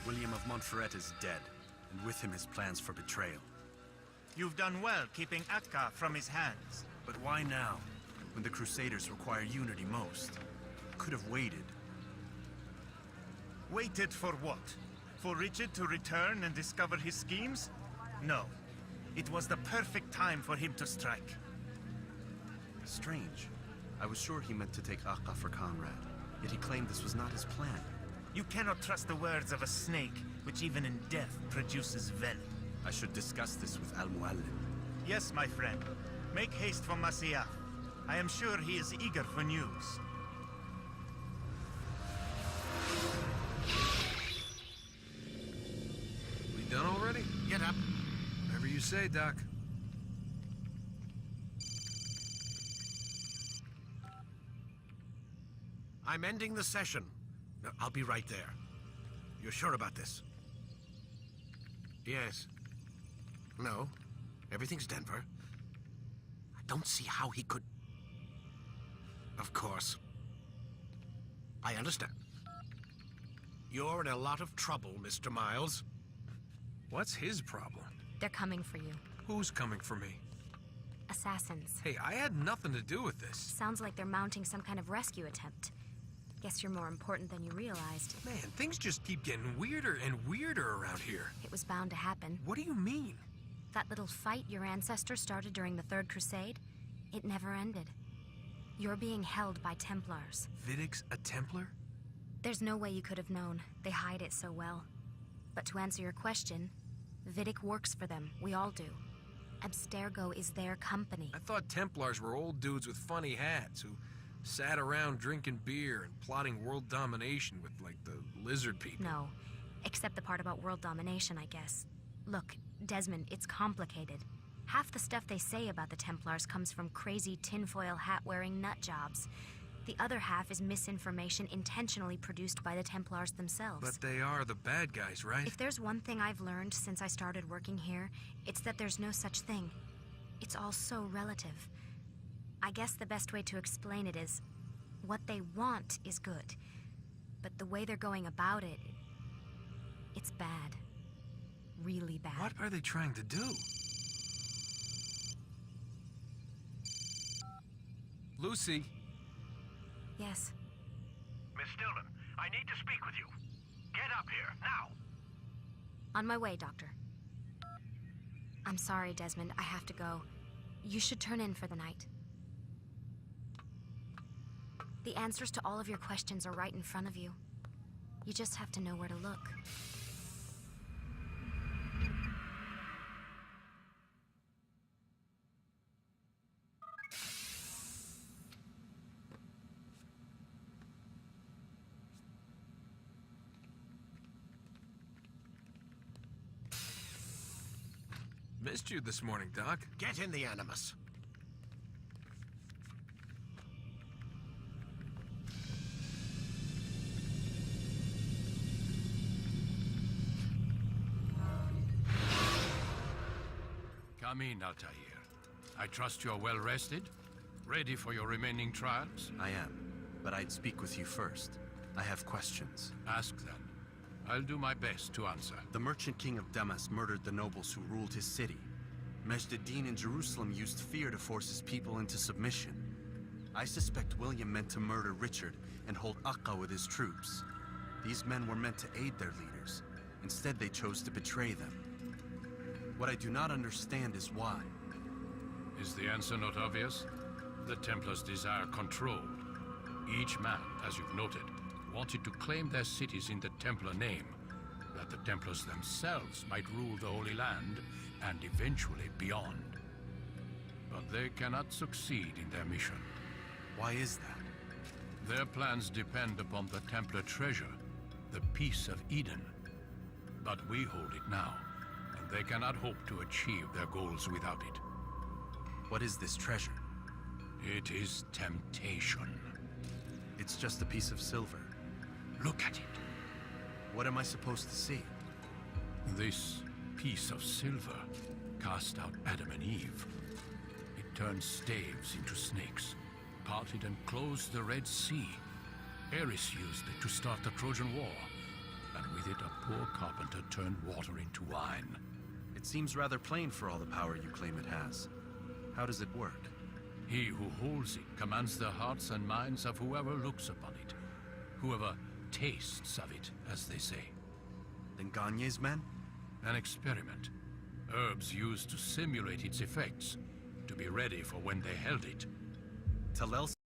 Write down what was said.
William of Montferrat is dead, and with him his plans for betrayal. You've done well keeping Akka from his hands. But why now, when the Crusaders require unity most? Could have waited. Waited for what? For Richard to return and discover his schemes? No. It was the perfect time for him to strike. Strange. I was sure he meant to take Akka for Conrad, yet he claimed this was not his plan. You cannot trust the words of a snake, which even in death produces venom. I should discuss this with Al-Muallim. Yes, my friend. Make haste for Masyaf. I am sure he is eager for news. We done already? Get up. Whatever you say, Doc. I'm ending the session. I'll be right there. You're sure about this? Yes. No. Everything's Denver. I don't see how he could... Of course. I understand. You're in a lot of trouble, Mr. Miles. What's his problem? They're coming for you. Who's coming for me? Assassins. Hey, I had nothing to do with this. Sounds like they're mounting some kind of rescue attempt. Guess you're more important than you realized. Man, things just keep getting weirder and weirder around here. It was bound to happen. What do you mean? That little fight your ancestors started during the Third Crusade, it never ended. You're being held by Templars. Vidic's a Templar? There's no way you could have known. They hide it so well. But to answer your question, Vidic works for them. We all do. Abstergo is their company. I thought Templars were old dudes with funny hats who sat around drinking beer and plotting world domination with, like, the lizard people. No, except the part about world domination, I guess. Look, Desmond, it's complicated. Half the stuff they say about the Templars comes from crazy tinfoil hat-wearing nut jobs. The other half is misinformation intentionally produced by the Templars themselves. But they are the bad guys, right? If there's one thing I've learned since I started working here, it's that there's no such thing. It's all so relative. I guess the best way to explain it is, what they want is good. But the way they're going about it, it's bad. Really bad. What are they trying to do? Lucy. Yes. Miss Stillman, I need to speak with you. Get up here, now! On my way, Doctor. I'm sorry, Desmond. I have to go. You should turn in for the night. The answers to all of your questions are right in front of you. You just have to know where to look. Missed you this morning, Doc. Get in the Animus. Come in, Altair. I trust you're well rested? Ready for your remaining trials? I am, but I'd speak with you first. I have questions. Ask then. I'll do my best to answer. The merchant king of Damas murdered the nobles who ruled his city. Majd-ad-Din in Jerusalem used fear to force his people into submission. I suspect William meant to murder Richard and hold Akka with his troops. These men were meant to aid their leaders. Instead, they chose to betray them. What I do not understand is why. Is the answer not obvious? The Templars desire control. Each man, as you've noted, wanted to claim their cities in the Templar name, that the Templars themselves might rule the Holy Land and eventually beyond. But they cannot succeed in their mission. Why is that? Their plans depend upon the Templar treasure, the Peace of Eden. But we hold it now, and they cannot hope to achieve their goals without it. What is this treasure? It is temptation. It's just a piece of silver. Look at it. What am I supposed to see? This piece of silver cast out Adam and Eve. It turned staves into snakes, parted and closed the Red Sea. Eris used it to start the Trojan War, and with it, a poor carpenter turned water into wine. It seems rather plain for all the power you claim it has. How does it work? He who holds it commands the hearts and minds of whoever looks upon it, whoever tastes of it, as they say. Then Gagne's men? An experiment. Herbs used to simulate its effects, to be ready for when they held it. Talel